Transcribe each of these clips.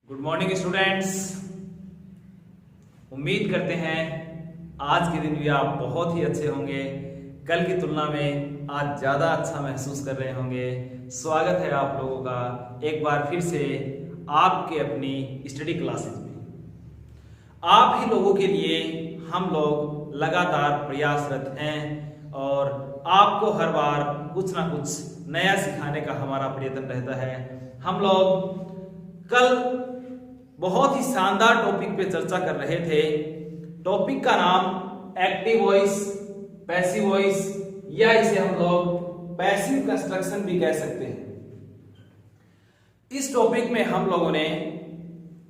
Good morning students. उम्मीद करते हैं आज के दिन भी आप बहुत ही अच्छे होंगे। कल की तुलना में आज ज़्यादा अच्छा महसूस कर रहे होंगे। स्वागत है आप लोगों का एक बार फिर से आपके अपनी स्टडी क्लासेस में। आप ही लोगों के लिए हम लोग लगातार प्रयासरत हैं और आपको हर बार कुछ ना कुछ नया सिखाने का हमारा प्रयत्न रहता है। हम लोग कल बहुत ही शानदार टॉपिक पे चर्चा कर रहे थे। टॉपिक का नाम एक्टिव वॉइस, पैसिव वॉइस या इसे हम लोग पैसिव कंस्ट्रक्शन भी कह सकते हैं। इस टॉपिक में हम लोगों ने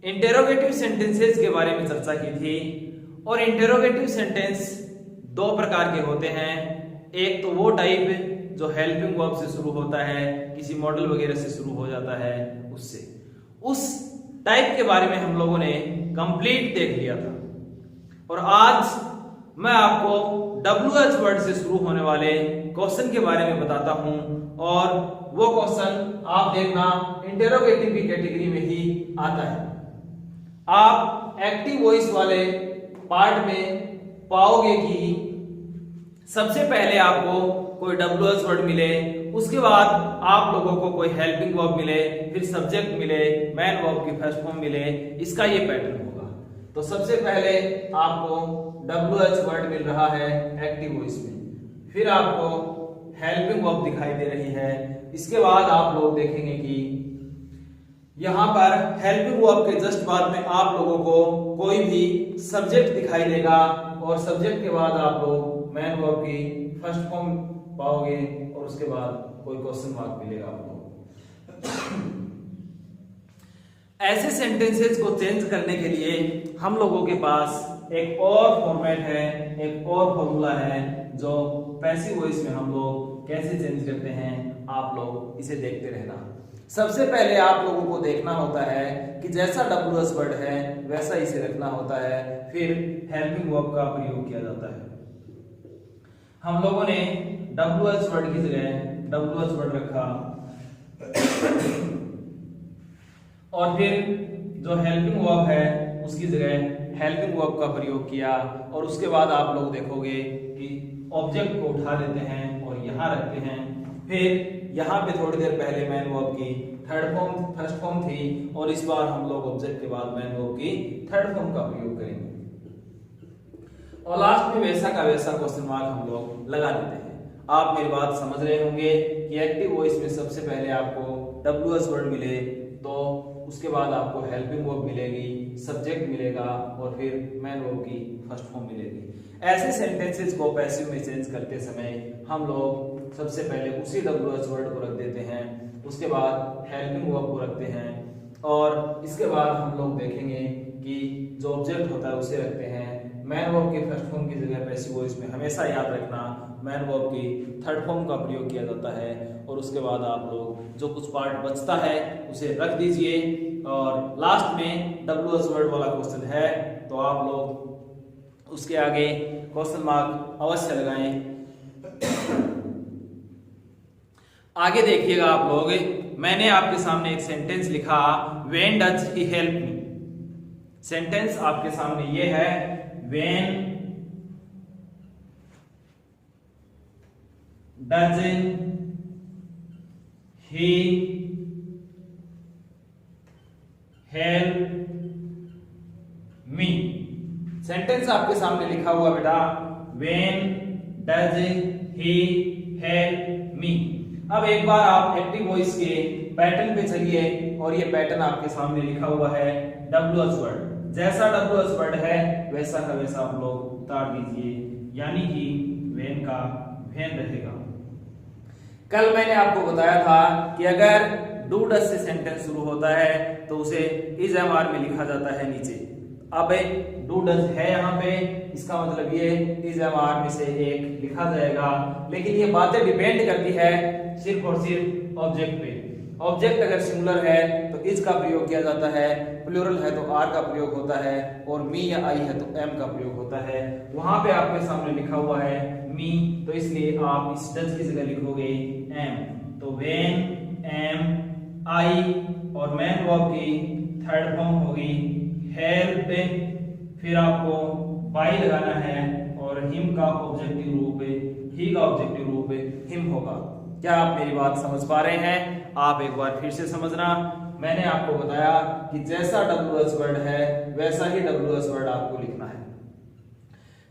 इंटेरोगेटिव सेंटेंसेस के बारे में चर्चा की थी और इंटेरोगेटिव सेंटेंस दो प्रकार के होते हैं। एक तो वो टाइप जो हेल्पिंग वर्ब से शुरू होता है, किसी मॉडल वगैरह से शुरू हो जाता है, उससे उस टाइप के बारे में हम लोगों ने कंप्लीट देख लिया था। और आज मैं आपको WH वर्ड से शुरू होने वाले क्वेश्चन के बारे में बताता हूं और वो क्वेश्चन आप देखना इंटेरोगेटिव की कैटेगरी में ही आता है। आप एक्टिव वॉइस वाले पार्ट में पाओगे कि सबसे पहले आपको कोई WH वर्ड मिले, उसके बाद आप लोगों को कोई हेल्पिंग वर्ब मिले, फिर सब्जेक्ट मिले, मैन वर्ब की फर्स्ट फॉर्म मिले। इसका ये पैटर्न होगा। तो सबसे पहले आपको WH वर्ड मिल रहा है एक्टिव वॉइस में, फिर आपको हेल्पिंग वर्ब दिखाई दे रही है। इसके बाद आप लोग देखेंगे कि यहां पर हेल्पिंग वर्ब के जस्ट बाद में आप लोगों को कोई भी सब्जेक्ट दिखाई देगा और सब्जेक्ट के बाद आप लोग मैन वर्ब की फर्स्ट फॉर्म पाओगे और उसके बाद कोई क्वेश्चन मार्क मिलेगा आपको। ऐसे सेंटेंसेस को चेंज करने के लिए हम लोगों के पास एक और फॉर्मेट है, एक और फॉर्मूला है जो पैसिव वॉइस में हम लोग कैसे चेंज करते हैं। आप लोग इसे देखते रहना। सबसे पहले आप लोगों को देखना होता है कि जैसा WH वर्ड है वैसा इसे रखना होता है, फिर हेल्पिंग वर्ब का प्रयोग किया जाता है। हम लोगों ने WH वर्ड की जगह WH वर्ड रखा और फिर जो हेल्पिंग वर्ब है उसकी जगह हेल्पिंग वर्ब का प्रयोग किया और उसके बाद आप लोग देखोगे कि ऑब्जेक्ट को उठा लेते हैं और यहां रखते हैं। फिर यहां पे थोड़ी देर पहले मैन वर्ब की थर्ड फॉर्म फर्स्ट फॉर्म थी और इस बार हम लोग ऑब्जेक्ट के बाद मैन वर्ब की थर्ड फॉर्म का प्रयोग करेंगे और लास्ट में वैसा का वैसा क्वेश्चन मार्क हम लोग लगा देते हैं। आप मेरी बात समझ रहे होंगे कि एक्टिव वॉइस में सबसे पहले आपको WH वर्ड मिले तो उसके बाद आपको हेल्पिंग वर्ब मिलेगी, सब्जेक्ट मिलेगा और फिर मैन वर्ब की फर्स्ट फॉर्म मिलेगी। ऐसे सेंटेंसेस को पैसिव में चेंज करते समय हम लोग सबसे पहले उसी WH वर्ड को रख देते हैं, उसके बाद हेल्पिंग वर्ब को रखते हैं और इसके बाद हम लोग देखेंगे कि जो ऑब्जेक्ट होता है उसे रखते हैं। मैन वर्ब की फर्स्ट फॉर्म की जगह पैसिव वॉइस में हमेशा याद रखना मैन वर्ब की थर्ड फॉर्म का प्रयोग किया जाता है और उसके बाद आप लोग जो कुछ पार्ट बचता है उसे रख दीजिए और लास्ट में WH वर्ड वाला क्वेश्चन है तो आप लोग उसके आगे क्वेश्चन मार्क अवश्य लगाएं। आगे देखिएगा आप लोग, मैंने आपके सामने एक सेंटेंस लिखा, when does he help me. Sentence आपके सामने ये है, when does he help me. Sentence आपके सामने लिखा हुआ बेटा, व्हेन डज ही हेल्प मी। अब एक बार आप एक्टिव वॉइस के पैटर्न पे चलिए और ये पैटर्न आपके सामने लिखा हुआ है WH वर्ड। जैसा WH वर्ड है वैसा का वैसा आप लोग उतार दीजिए, यानी कि व्हेन का व्हेन रहेगा। कल मैंने आपको बताया था कि अगर डू डज से सेंटेंस शुरू होता है तो उसे इज MR में लिखा जाता है नीचे। अब डू डज है यहाँ पे, इसका मतलब ये इज MR में से एक लिखा जाएगा, लेकिन ये बातें डिपेंड करती है सिर्फ और सिर्फ ऑब्जेक्ट पे। ऑब्जेक्ट अगर सिंगुलर है तो इज का प्रयोग किया जाता है, प्लूरल है तो आर का प्रयोग होता है और मी या आई है तो एम का प्रयोग होता है। वहां पे आपके सामने लिखा हुआ है मी, तो इसलिए आप इस डज की जगह लिखोगे एम। तो व्हेन एम आई और मैन वर्ब की थर्ड फॉर्म होगी हेल्प्ड, फिर आपको बाई लगाना है और हिम का ऑब्जेक्टिव रूप, ही का ऑब्जेक्टिव रूप हिम होगा। क्या आप मेरी बात समझ पा रहे हैं? आप एक बार फिर से समझना। मैंने आपको बताया कि जैसा WH वर्ड है वैसा ही WH वर्ड आपको लिखना है।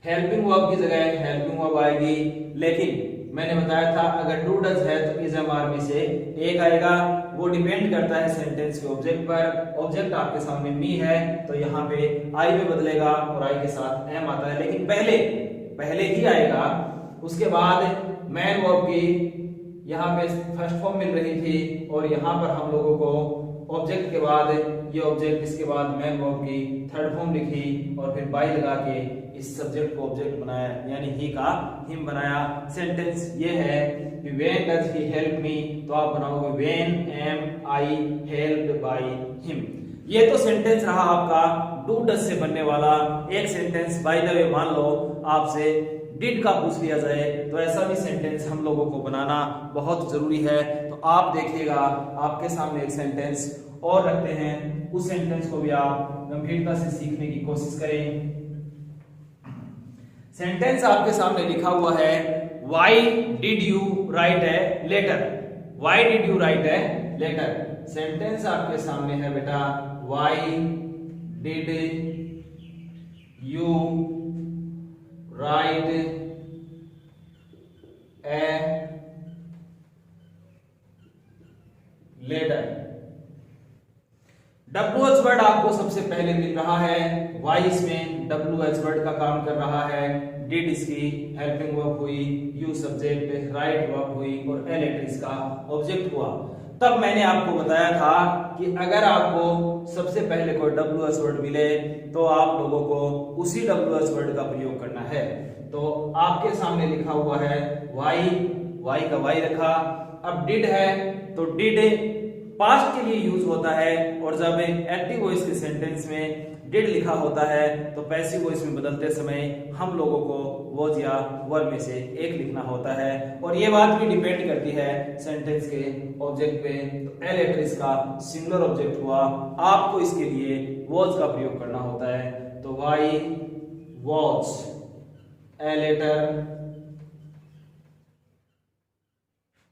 हेल्पिंग वर्ब की जगह हेल्पिंग वर्ब आएगी, लेकिन मैंने बताया था अगर डू डज है तो इज एम आर में से एक आएगा। वो डिपेंड करता है सेंटेंस के ऑब्जेक्ट पर। ऑब्जेक्ट आपके सामने मी है तो यहाँ पे आई में बदलेगा और आई के साथ एम आता है, लेकिन पहले ही आएगा। उसके बाद मैन वर्ब की यहाँ पे फर्स्ट फॉर्म मिल रही थी और यहाँ पर हम लोगों को ऑब्जेक्ट के बाद ये ऑब्जेक्ट, इसके बाद मैन वर्ब की थर्ड फॉर्म लिखी और फिर बाई लगा के इस सब्जेक्ट को ऑब्जेक्ट बनाया, यानी ही का हिम बनाया। सेंटेंस ये है कि when does he help me, तो आप बनाओगे when am I helped by him. ये तो सेंटेंस रहा आपका डू डज से बनने वाला एक सेंटेंस। बाय द वे मान लो आपसे डिड का पूछ लिया जाए तो ऐसा भी सेंटेंस हम लोगों को बनाना बहुत जरूरी है। तो आप देखिएगा आपके सामने एक सेंटेंस और रखते हैं, उस सेंटेंस को भी आप गंभीरता से सीखने की कोशिश करें। सेंटेंस आपके सामने लिखा हुआ है why did you write a letter. Why did you write a letter. Sentence आपके सामने है बेटा why did you write a letter. WH word आपको सबसे पहले मिल रहा है, वाई इसमें WH वर्ड का काम कर रहा है, डिड इसकी हेल्पिंग वर्ब हुई, यू सब्जेक्ट, राइट वर्ब हुई और ए लेटर इसका ऑब्जेक्ट हुआ। तब मैंने आपको बताया था कि अगर आपको सबसे पहले कोई WH वर्ड मिले तो आप लोगों को उसी WH वर्ड का प्रयोग करना है। तो आपके सामने लिखा हुआ है वाई का वाई रखा। अब डिड है तो डिड पास्ट के लिए यूज होता है और जब एक्टिव वॉइस के सेंटेंस में डिड लिखा होता है तो पैसिव वॉइस में बदलते समय हम लोगों को वॉज या वर में से एक लिखना होता है। और ये बात भी डिपेंड करती है सेंटेंस के ऑब्जेक्ट पे। तो ए लेटर इसका सिंगुलर ऑब्जेक्ट हुआ, आपको इसके लिए वॉज का प्रयोग करना होता है। तो why was a letter,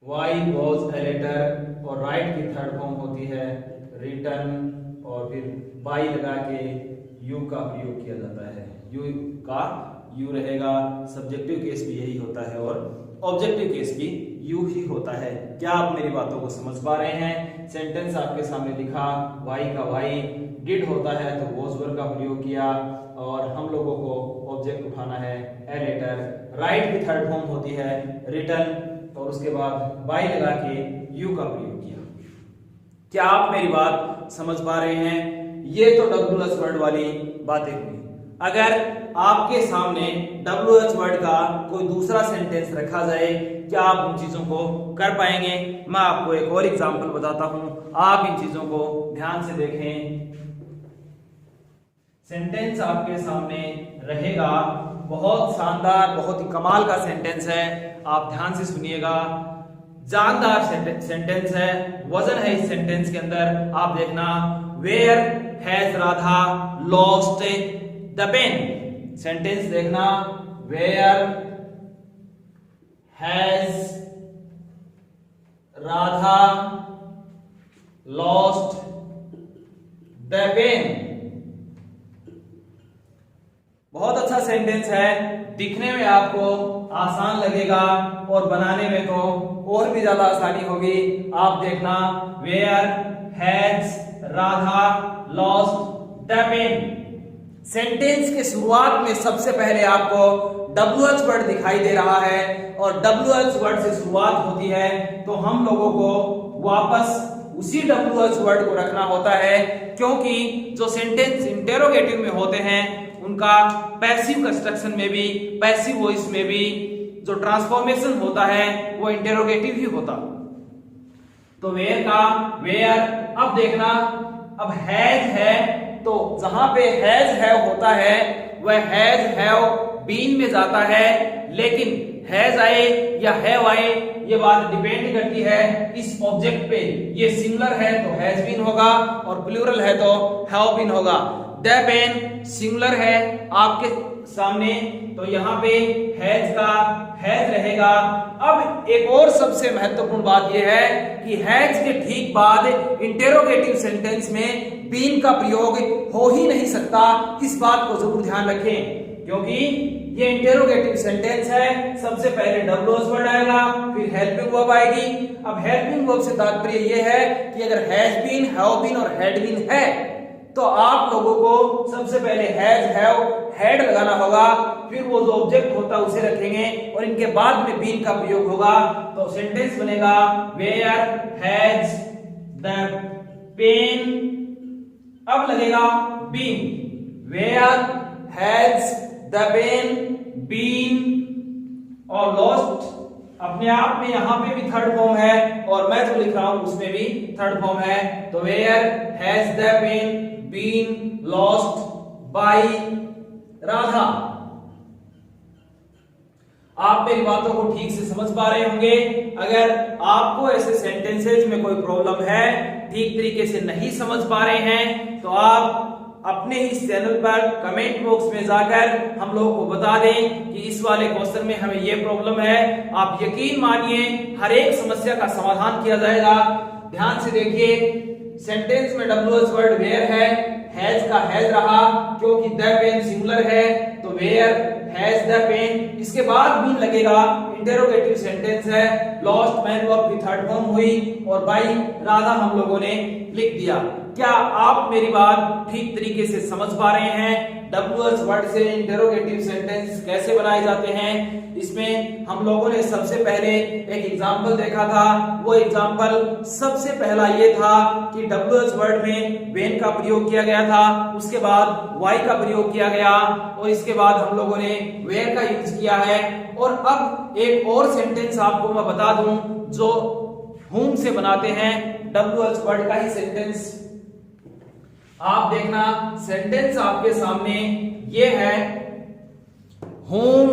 why was a letter और राइट की थर्ड फॉर्म होती है रिटर्न और फिर बाई लगा के यू का प्रयोग किया जाता है। यू रहेगा, सब्जेक्टिव केस भी यही होता है और ऑब्जेक्टिव केस भी यू ही होता है। क्या आप मेरी बातों को समझ पा रहे हैं? सेंटेंस आपके सामने लिखा, वाई का वाई, डिड होता है तो वॉज वर्ब का प्रयोग किया और हम लोगों को ऑब्जेक्ट उठाना है ए लेटर। राइट की थर्ड फॉर्म होती है रिटर्न और उसके बाद बाई लगा के यू का प्रयोग किया। क्या आप मेरी बात समझ पा रहे हैं? ये तो WH वर्ड वाली बातें हुई। अगर आपके सामने WH वर्ड का कोई दूसरा सेंटेंस रखा जाए, क्या आप उन चीजों को कर पाएंगे? मैं आपको एक और एग्जांपल बताता हूं, आप इन चीजों को ध्यान से देखें। सेंटेंस आपके सामने रहेगा, बहुत शानदार, बहुत ही कमाल का सेंटेंस है, आप ध्यान से सुनिएगा। जानदार सेंटेंस है, वजन है इस सेंटेंस के अंदर। आप देखना, where has Radha lost the pen. Sentence देखना, where has Radha lost the pen. बहुत अच्छा सेंटेंस है, दिखने में आपको आसान लगेगा और बनाने में तो और भी ज्यादा आसानी होगी। आप देखना, where has Radha lost the pen. Sentence के शुरुआत में सबसे पहले आपको WH वर्ड दिखाई दे रहा है और WH वर्ड से शुरुआत होती है तो हम लोगों को वापस उसी WH वर्ड को रखना होता है, क्योंकि जो सेंटेंस इंटेरोगेटिव में होते हैं उनका पैसिव कंस्ट्रक्शन में भी, पैसिव वॉइस में भी जो ट्रांसफॉर्मेशन होता है वो इंटेरोगेटिव ही होता। तो वेयर का वेयर। अब देखना, अब हैज है तो जहां पे हैज हैव होता है वह हैज हैव बीन में जाता है, लेकिन हैज आए या हैव आए ये बात डिपेंड करती है इस ऑब्जेक्ट पे। ये सिंगुलर है तो हैज बीन होगा और प्लूरल है तो हैव बीन होगा। द पेन सिंगुलर है आपके सामने तो यहाँ पे हैज का हैज रहेगा। अब एक और सबसे महत्वपूर्ण बात यह है कि हैज के ठीक बाद इंटेरोगेटिव सेंटेंस में बीन का प्रयोग हो ही नहीं सकता। इस बात को जरूर ध्यान रखें क्योंकि ये इंटेरोगेटिव सेंटेंस है। सबसे पहले डब्ल्यूएस वर्ड आएगा, फिर हेल्पिंग वर्ब आएगी। अब हेल्पिंग वर्ब से तात्पर्य ये है कि अगर हैज बीन, हैव बीन और हैड बीन है तो आप लोगों को सबसे पहले हैज, हैव, हैड लगाना होगा, फिर वो जो ऑब्जेक्ट होता है उसे रखेंगे और इनके बाद में बीन का प्रयोग होगा तो सेंटेंस बनेगा वेयर हैज द पेन। अब लगेगा been, where has the pen been और लॉस्ट अपने आप में यहां पे भी थर्ड फॉर्म है और मैं जो लिख रहा हूं उसमें भी थर्ड फॉर्म है। तो where has the pen been lost by Radha. आप मेरी बातों को ठीक से समझ पा रहे होंगे। अगर आपको ऐसे सेंटेंसेज में कोई प्रॉब्लम है, ठीक तरीके से नहीं समझ पा रहे हैं तो आप अपने इस चैनल पर कमेंट बॉक्स में जाकर हम लोगों को बता दें कि इस वाले क्वेश्चन में हमें ये प्रॉब्लम है। आप यकीन मानिए हर एक समस्या का समाधान किया जाएगा। ध्यान से देखिए, सेंटेंस में डब्ल्यूएस वर्ड वेयर है, हैज का हैज रहा क्योंकि द पेन सिंगुलर है तो वेयर हैज द पेन। इसके बाद बीन लगेगा, इंटेरोगेटिव सेंटेंस है, लॉस्ट मैन वर्ब की थर्ड फॉर्म हुई और बाय राधा हम लोगों ने लिख दिया। क्या आप मेरी बात ठीक तरीके से समझ पा रहे हैं? डब्ल्यूएस वर्ड से इंटेरोगेटिव सेंटेंस कैसे बनाए जाते हैं, इसमें हम लोगों ने सबसे पहले एक एग्जांपल देखा था। वो एग्जांपल सबसे पहला ये था कि डब्ल्यूएस वर्ड में वेन का प्रयोग किया गया था, उसके बाद वाई का प्रयोग किया गया और इसके बाद हम लोगों ने वेयर का यूज किया है। और अब एक और सेंटेंस आपको मैं बता दूं जो हुम से बनाते हैं, डब्ल्यूएस वर्ड का ही सेंटेंस। आप देखना सेंटेंस आपके सामने ये है, whom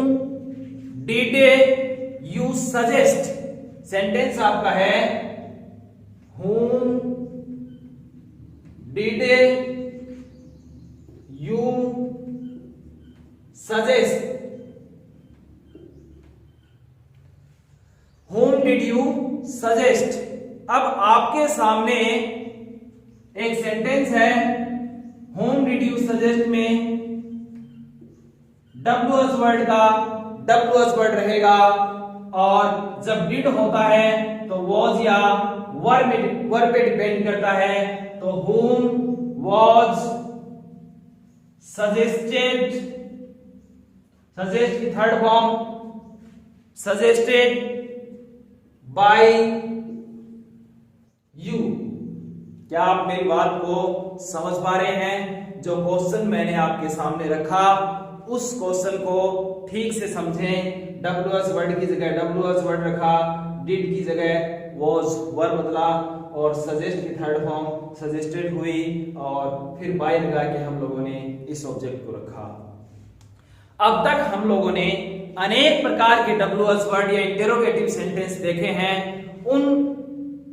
did you suggest। Sentence आपका है whom did you suggest। whom did you suggest। अब आपके सामने एक सेंटेंस है, whom did you suggest में डब्ल्यूएस वर्ड का डब्ल्यूएस वर्ड रहेगा और जब डिड होता है तो वॉज या वर्ब पे डिपेंड करता है। तो whom was suggested, सजेस्ट की third form suggested by you। क्या आप मेरी बात को समझ पा रहे हैं? जो क्वेश्चन मैंने आपके सामने रखा उस क्वेश्चन को ठीक से समझें। डब्ल्यूएस वर्ड की जगह डब्ल्यूएस वर्ड रखा, डिड की जगह वॉज वर्ब बदला और सजेस्ट की थर्ड फॉर्म सजेस्टेड हुई और फिर बाय लगा के हम लोगों ने इस ऑब्जेक्ट को रखा। अब तक हम लोगों ने अनेक प्रकार के डब्ल्यूएस वर्ड या इंटेरोगेटिव सेंटेंस देखे हैं। उन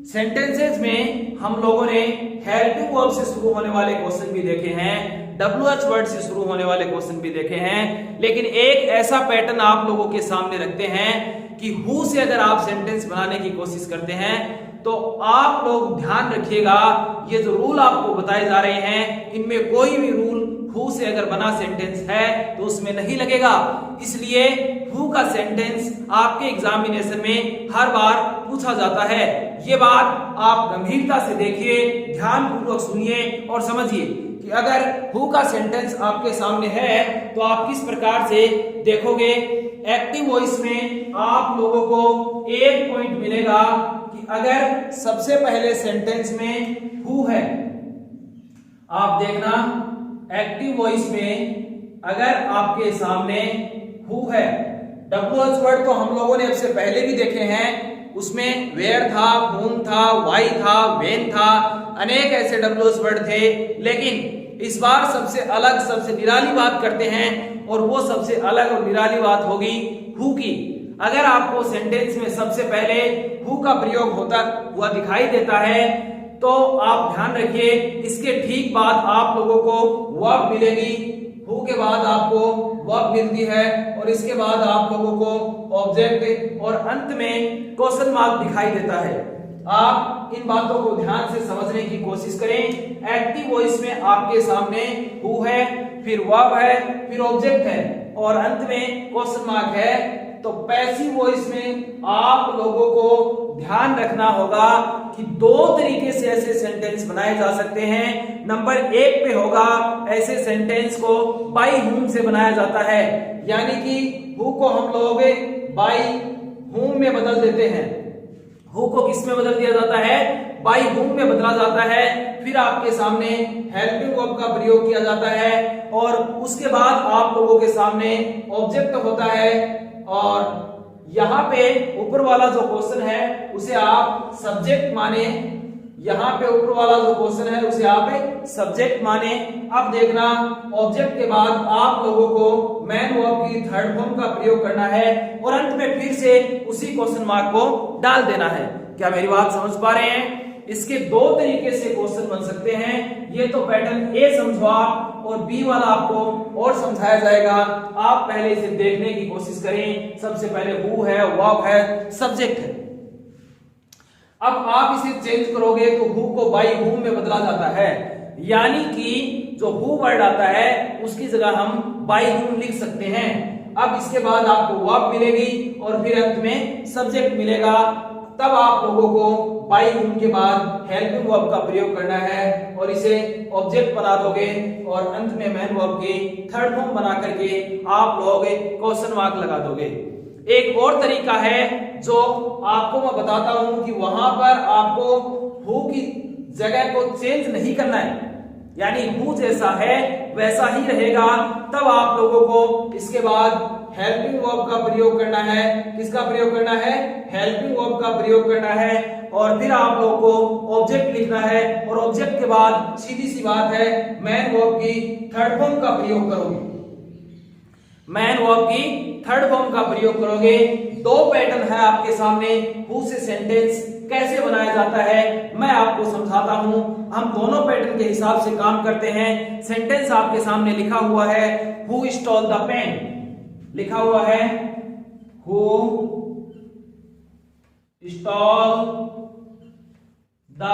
सेंटेंसेस में हम लोगों ने हेल्पिंग वर्ब से शुरू होने वाले क्वेश्चन भी देखे हैं, डब्ल्यूएच वर्ड से शुरू होने वाले क्वेश्चन भी देखे हैं। लेकिन एक ऐसा पैटर्न आप लोगों के सामने रखते हैं कि हु से अगर आप सेंटेंस बनाने की कोशिश करते हैं तो आप लोग ध्यान रखिएगा, ये जो रूल आपको बताए जा रहे हैं इनमें कोई भी रूल हु से अगर बना सेंटेंस है तो उसमें नहीं लगेगा। इसलिए हु का सेंटेंस आपके एग्जामिनेशन में हर बार पूछा जाता है। ये बात आप गंभीरता से देखिए, ध्यान पूर्वक सुनिए और समझिए कि अगर हु का सेंटेंस आपके सामने है तो आप किस प्रकार से देखोगे। एक्टिव वॉइस में आप लोगों को एक पॉइंट मिलेगा कि अगर सबसे पहले सेंटेंस में हु है, आप देखना एक्टिव वॉइस में अगर आपके सामने हु है, डब्ल्यूएच वर्ड तो हम लोगों ने इससे पहले भी देखे हैं, उसमें वेयर था, whom था, वाई था, वेन था, अनेक ऐसे डब्ल्यूएच वर्ड थे। लेकिन इस बार सबसे अलग सबसे निराली बात करते हैं और वो सबसे अलग और निराली बात होगी हु की। अगर आपको सेंटेंस में सबसे पहले हु का प्रयोग होता हुआ दिखाई देता है तो आप ध्यान रखिए इसके ठीक बाद आप लोगों को वर्ब मिलेगी। हु के बाद आपको वर्ब मिलती है और इसके बाद आप लोगों को ऑब्जेक्ट और अंत में क्वेश्चन मार्क दिखाई देता है। आप इन बातों को ध्यान से समझने की कोशिश करें। एक्टिव वॉइस में आपके सामने हु है, फिर वर्ब है, फिर ऑब्जेक्ट है और अंत में क्वेश्चन मार्क है। तो पैसिव वॉइस में आप लोगों को ध्यान रखना होगा कि दो तरीके से ऐसे सेंटेंस बनाए जा सकते हैं। नंबर 1 पे होगा ऐसे सेंटेंस को बाई हुम से बनाया जाता है, यानी कि हु को हम लोग बाई हुम में बदल देते हैं। हु को किस में बदल दिया जाता है? बाई हुम में बदला जाता है। फिर आपके सामने हेल्पिंग वर्ब का प्रयोग किया जाता है और उसके बाद आप लोगों के सामने ऑब्जेक्ट होता है और यहाँ पे ऊपर वाला जो क्वेश्चन है उसे आप सब्जेक्ट माने। यहाँ पे ऊपर वाला जो क्वेश्चन है उसे आप सब्जेक्ट माने। अब देखना ऑब्जेक्ट के बाद आप लोगों को मैन वर्ब की थर्ड फॉर्म का प्रयोग करना है और अंत में फिर से उसी क्वेश्चन मार्क को डाल देना है। क्या मेरी बात समझ पा रहे हैं? इसके दो तरीके से क्वेश्चन बन सकते हैं। ये तो पैटर्न ए समझो आप और बी वाला आपको और समझाया जाएगा। आप पहले इसे देखने की कोशिश करें। सबसे पहले हु है, वर्ब है, सब्जेक्ट है। अब आप इसे चेंज करोगे तो हु को बाई हुम में बदला जाता है, यानी कि जो हु वर्ड आता है उसकी जगह हम बाई हुम लिख सकते हैं। अब इसके बाद आपको वर्ब मिलेगी और फिर अंत में सब्जेक्ट मिलेगा। तब आप लोगों को बाई हुम के बाद हेल्पिंग वर्ब का प्रयोग करना है और इसे ऑब्जेक्ट बना दोगे और अंत में मैन वर्ब की थर्ड फॉर्म बना करके आप लोग क्वेश्चन मार्क लगा दोगे। एक और तरीका है जो आपको मैं बताता हूं कि वहां पर आपको हु की जगह को चेंज नहीं करना है, यानी हु जैसा है वैसा ही रहेगा। तब आप लोगों को इसके बाद हेल्पिंग वर्ब का प्रयोग करना है। किसका प्रयोग करना है? हेल्पिंग वर्ब का प्रयोग करना है और फिर आप लोगों को ऑब्जेक्ट लिखना है और ऑब्जेक्ट के बाद सीधी सी बात है मैन वर्ब की थर्ड फॉर्म का प्रयोग करोगे। मैन वर्ब की थर्ड फॉर्म का प्रयोग करोगे। दो पैटर्न है आपके सामने। हु से सेंटेंस कैसे बनाया जाता है मैं आपको समझाता हूं। हम दोनों पैटर्न के हिसाब से काम करते हैं। सेंटेंस आपके सामने लिखा हुआ है हु स्टॉल द पेन, लिखा हुआ है हु स्टॉल द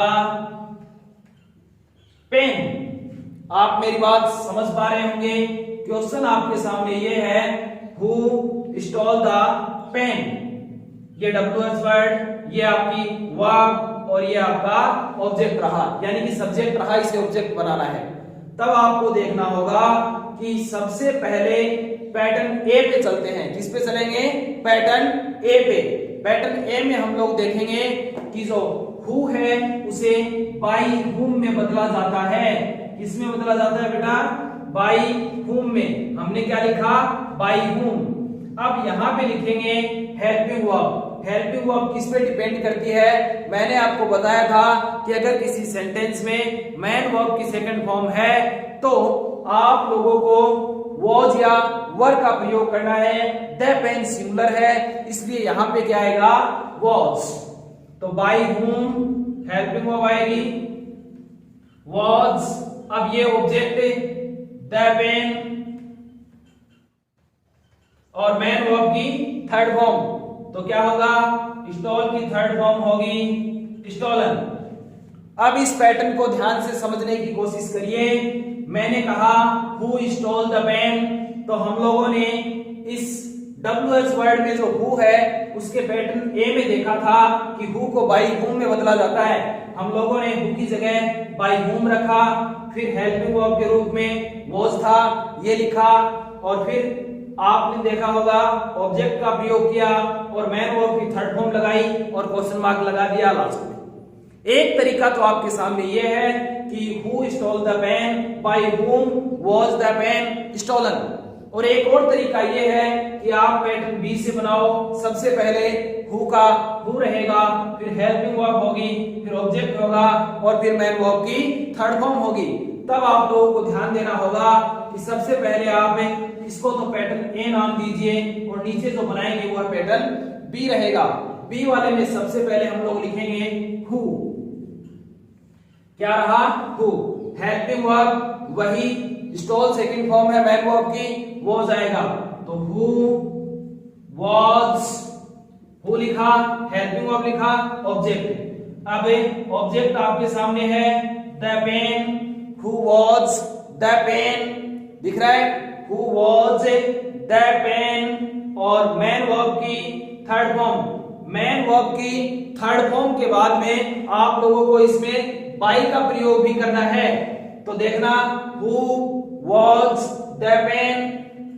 पेन। आप मेरी बात समझ पा रहे होंगे। क्वेश्चन आपके सामने ये है हु स्टॉल द पेन। ये WH वर्ड, ये आपकी वर्ब और ये आपका ऑब्जेक्ट रहा, यानी कि सब्जेक्ट रहा, इसे ऑब्जेक्ट बनाना है। तब आपको देखना होगा कि सबसे पहले पैटर्न ए पे चलते हैं। किस पे चलेंगे? पैटर्न ए पे। पैटर्न ए में हम लोग देखेंगे कि जो हु है उसे बाई हुम में बदला जाता है। किसमें बदला जाता है बेटा? बाई हुम में। हमने क्या लिखा? बाई हुम। अब यहाँ पे लिखेंगे हेल्पिंग वर्ब। हेल्पिंग वर्ब किस पे डिपेंड करती है? मैंने आपको बताया था कि अगर किसी सेंटेंस में मैन वर्ब की सेकंड फॉर्म है तो आप लोगों को वॉज या वर का प्रयोग करना है। द पेन सिंगुलर है इसलिए यहां पे क्या आएगा? वॉज। तो बाई हुम हेल्पिंग वर्ब आएगी वॉज। अब ये ऑब्जेक्ट द पेन और मैन वर्ब की थर्ड फॉर्म, तो क्या होगा? स्टॉल की थर्ड फॉर्म होगी स्टॉलन। अब इस पैटर्न को ध्यान से समझने की कोशिश करिए। मैंने कहा हु स्टॉल द पेन, तो हम लोगों ने इस WH वर्ड में जो हु है उसके पैटर्न ए में देखा था कि हु को बाई हुम में बदला जाता है। हम लोगों ने हु की जगह बाई हुम रखा, फिर हेल्पिंग वर्ब के रूप में वॉज था ये लिखा और फिर आपने देखा होगा ऑब्जेक्ट का प्रयोग किया और मैन वर्ब की थर्ड फॉर्म लगाई और क्वेश्चन मार्क लगा दिया लास्ट में। एक तरीका तो आपके सामने ये है कि who stole the pen, by whom was the pen stolen. और एक और तरीका ये है कि आप पैटर्न बी से बनाओ। सबसे पहले हु का हु रहेगा, फिर हेल्पिंग वर्ब होगी, फिर ऑब्जेक्ट होगा और फिर मैन वर्ब की थर्ड फॉर्म होगी। तब आप लोगों को ध्यान देना होगा कि सबसे पहले आप इसको तो पैटर्न ए नाम दीजिए और नीचे जो बनाएंगे वो पैटर्न बी रहेगा। बी वाले में सबसे पहले हम लोग लिखेंगे हु। क्या रहा? हु। हेल्पिंग वर्ब वही, स्टॉल सेकंड फॉर्म है मैन वर्ब की, वो हो जाएगा। तो हु वॉज, हु लिखा, हेल्पिंग वर्ब लिखा, ऑब्जेक्ट। अब ऑब्जेक्ट आपके सामने है the pen. Who was the pen, दिख रहा है? Who was the pen. और मैन वर्ब की थर्ड फॉर्म, मैन वर्ब की थर्ड फॉर्म के बाद में आप लोगों को इसमें बाई का प्रयोग भी करना है। तो देखना, who was the pen,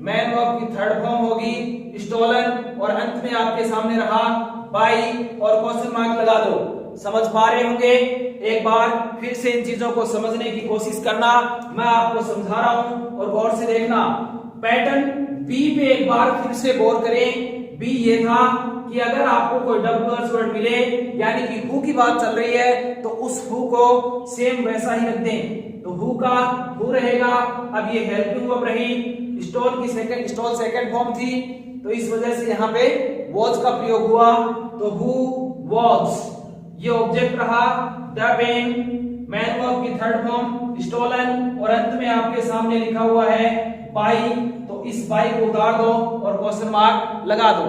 main verb की थर्ड फॉर्म होगी स्टोलन, और अंत में आपके सामने रहा बाई और क्वेश्चन मार्क लगा दो। समझ पा रहे होंगे? एक बार फिर से इन चीजों को समझने की कोशिश करना, मैं आपको समझा रहा हूं और गौर से देखना। पैटर्न बी पे एक बार फिर से गौर करें। बी ये था कि अगर आपको कोई WH वर्ड मिले, यानी कि हु की बात चल रही है, तो उस हु को सेम वैसा ही रख दें। तो हु का हु रहेगा। अब ये हेल्पिंग वर्ब रही, स्टॉल सेकंड फॉर्म थी, तो इस वजह से यहाँ पे वॉज का प्रयोग हुआ। तो हु वॉज, ये ऑब्जेक्ट रहा द पेन, मैन वर्ब की थर्ड फॉर्म स्टोलन, और अंत में आपके सामने लिखा हुआ है बाई। तो इस बाई को उतार दो और क्वेश्चन मार्क लगा दो।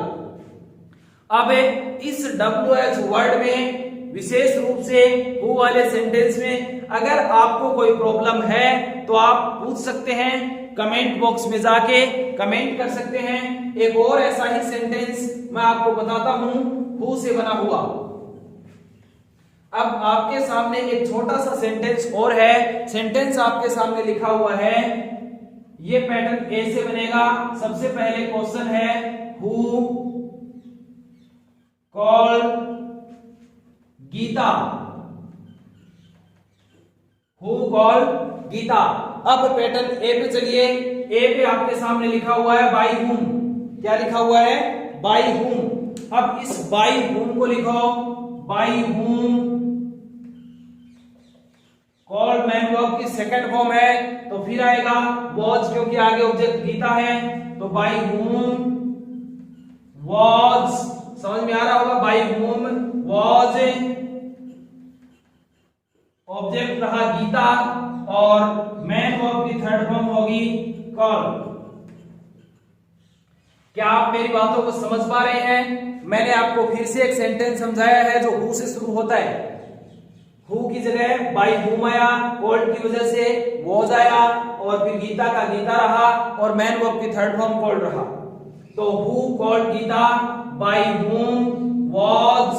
अब इस WH वर्ड में विशेष रूप से हु वाले सेंटेंस में अगर आपको कोई प्रॉब्लम है तो आप पूछ सकते हैं, कमेंट बॉक्स में जाके कमेंट कर सकते हैं। एक और ऐसा ही सेंटेंस मैं आपको बताता हूं हु से बना हुआ। अब आपके सामने एक छोटा सा सेंटेंस और है। सेंटेंस आपके सामने लिखा हुआ है, ये पैटर्न ए से बनेगा। सबसे पहले क्वेश्चन है who called Geeta, who called Geeta. अब पैटर्न ए पे चलिए। ए पे आपके सामने लिखा हुआ है बाई हुम। क्या लिखा हुआ है? बाई हुम। अब इस बाई हुम को लिखो, बाई हुम कॉल्ड मैन वर्ब की सेकंड फॉर्म है, तो फिर आएगा वॉज, क्योंकि आगे ऑब्जेक्ट गीता है। तो बाई हुम वॉज, समझ में आ रहा होगा? बाई हुम वॉज, ऑब्जेक्ट रहा गीता, और मैन वर्ब की थर्ड फॉर्म होगी कॉल्ड। क्या आप मेरी बातों को समझ पा रहे हैं? मैंने आपको फिर से एक सेंटेंस समझाया है जो हु से शुरू होता है। हु की जगह बाई हुम आया, कॉल्ड की वजह से वॉज आया, और फिर गीता का गीता रहा, और मैन वर्ब की थर्ड फॉर्म कॉल्ड रहा। तो who called Geeta, by whom was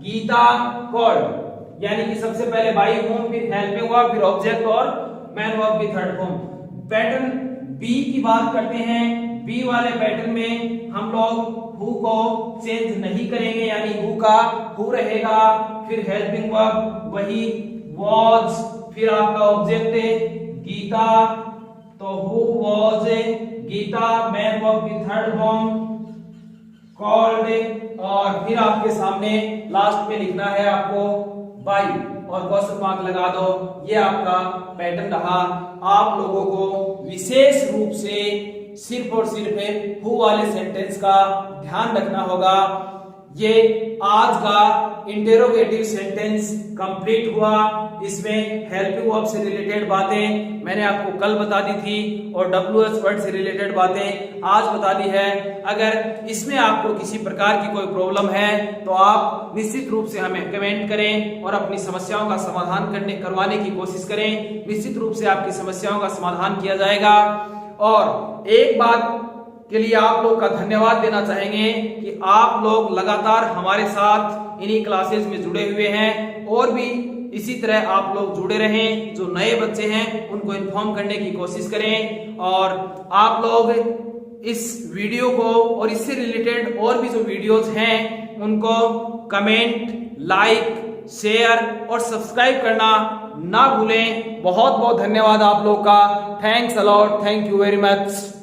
Geeta called, यानी कि सबसे पहले बाई हुम, फिर हेल्पिंग वर्ब, फिर ऑब्जेक्ट और मैन वर्ब की थर्ड फॉर्म। पैटर्न बी की बात करते हैं। बी वाले पैटर्न में हम लोग हु को चेंज नहीं करेंगे, यानी हु का हु रहेगा, फिर हेल्पिंग वर्ब वही वॉज, फिर आपका ऑब्जेक्ट गीता, तो who was Geeta, main verb की थर्ड फॉर्म कॉल्ड, और फिर आपके सामने लास्ट में लिखना है आपको बाई और क्वेश्चन मार्क लगा दो। ये आपका पैटर्न रहा। आप लोगों को विशेष रूप से सिर्फ और सिर्फ हु वाले सेंटेंस का ध्यान रखना होगा। ये आज का इंटेरोगेटिव सेंटेंस कंप्लीट हुआ। इसमें हेल्पिंग वर्ब से रिलेटेड बातें मैंने आपको कल बता दी थी, और WH वर्ड से रिलेटेड बातें आज बता दी है। अगर इसमें आपको किसी प्रकार की कोई प्रॉब्लम है तो आप निश्चित रूप से हमें कमेंट करें और अपनी समस्याओं का समाधान करवाने की कोशिश करें। निश्चित रूप से आपकी समस्याओं का समाधान किया जाएगा। और एक बात के लिए आप लोग का धन्यवाद देना चाहेंगे कि आप लोग लगातार हमारे साथ इन्हीं क्लासेस में जुड़े हुए हैं, और भी इसी तरह आप लोग जुड़े रहें। जो नए बच्चे हैं उनको इन्फॉर्म करने की कोशिश करें, और आप लोग इस वीडियो को और इससे रिलेटेड और भी जो वीडियोस हैं उनको कमेंट, लाइक, शेयर और सब्सक्राइब करना ना भूलें। बहुत बहुत धन्यवाद आप लोग का। Thanks a lot, thank you very much.